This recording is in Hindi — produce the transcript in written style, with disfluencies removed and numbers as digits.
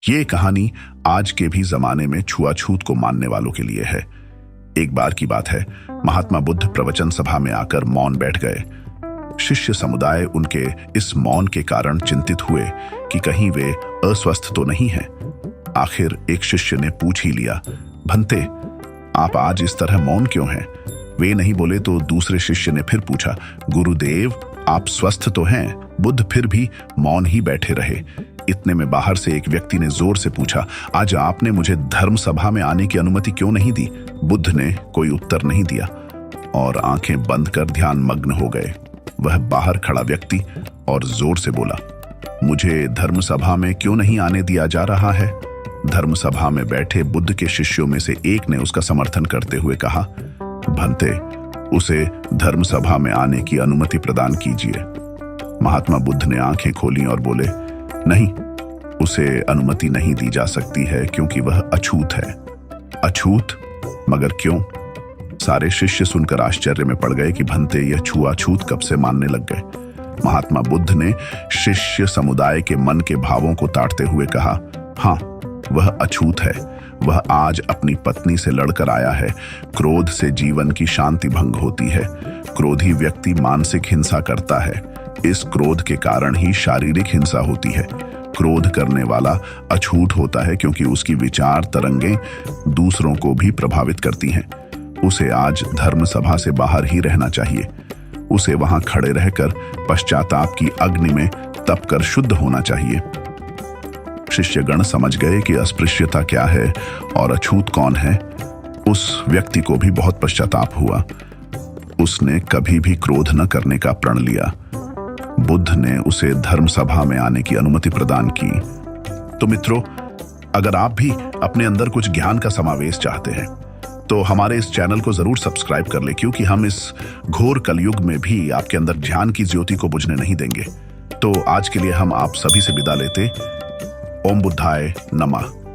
ये कहानी आज के भी जमाने में छुआछूत को मानने वालों के लिए है। एक बार की बात है, महात्मा बुद्ध प्रवचन सभा में आकर मौन बैठ गए। शिष्य समुदाय उनके इस मौन के कारण चिंतित हुए कि कहीं वे अस्वस्थ तो नहीं हैं। आखिर एक शिष्य ने पूछ ही लिया, भंते, आप आज इस तरह मौन क्यों हैं? वे नहीं बोले तो दूसरे शिष्य ने फिर पूछा, गुरुदेव, आप स्वस्थ तो हैं? बुद्ध फिर भी मौन ही बैठे रहे। इतने में बाहर से एक व्यक्ति ने जोर से पूछा, आज आपने मुझे धर्म सभा में आने की अनुमति क्यों नहीं दी? बुद्ध ने कोई उत्तर नहीं दिया और आंखें बंद कर ध्यान मग्न हो गए। वह बाहर खड़ा व्यक्ति और जोर से बोला, मुझे धर्म सभा में क्यों नहीं आने दिया जा रहा है? धर्म सभा में बैठे बुद्ध के शिष्यों में से एक ने उसका समर्थन करते हुए कहा, भंते, उसे धर्म सभा में आने की अनुमति प्रदान कीजिए। महात्मा बुद्ध ने आंखें खोली और बोले, नहीं, उसे अनुमति नहीं दी जा सकती है क्योंकि वह अछूत है। अछूत? मगर क्यों? सारे शिष्य सुनकर आश्चर्य में पड़ गए कि भंते यह छुआछूत कब से मानने लग गए। महात्मा बुद्ध ने शिष्य समुदाय के मन के भावों को ताड़ते हुए कहा, हाँ, वह अछूत है। वह आज अपनी पत्नी से लड़कर आया है। क्रोध से जीवन की शांति भंग होती है। क्रोधी व्यक्ति मानसिक हिंसा करता है। इस क्रोध के कारण ही शारीरिक हिंसा होती है। क्रोध करने वाला अछूत होता है क्योंकि उसकी विचार तरंगें दूसरों को भी प्रभावित करती हैं। उसे आज धर्म सभा से बाहर ही रहना चाहिए। उसे वहां खड़े रहकर पश्चाताप की अग्नि में तपकर शुद्ध होना चाहिए। शिष्यगण समझ गए कि अस्पृश्यता क्या है और अछूत कौन है। उस व्यक्ति को भी बहुत पश्चाताप हुआ। उसने कभी भी क्रोध न करने का प्रण लिया। बुद्ध ने उसे धर्म सभा में आने की अनुमति प्रदान की। तो मित्रों, अगर आप भी अपने अंदर कुछ ज्ञान का समावेश चाहते हैं तो हमारे इस चैनल को जरूर सब्सक्राइब कर ले, क्योंकि हम इस घोर कलयुग में भी आपके अंदर ज्ञान की ज्योति को बुझने नहीं देंगे। तो आज के लिए हम आप सभी से विदा लेते। ओम बुद्धाय नमः।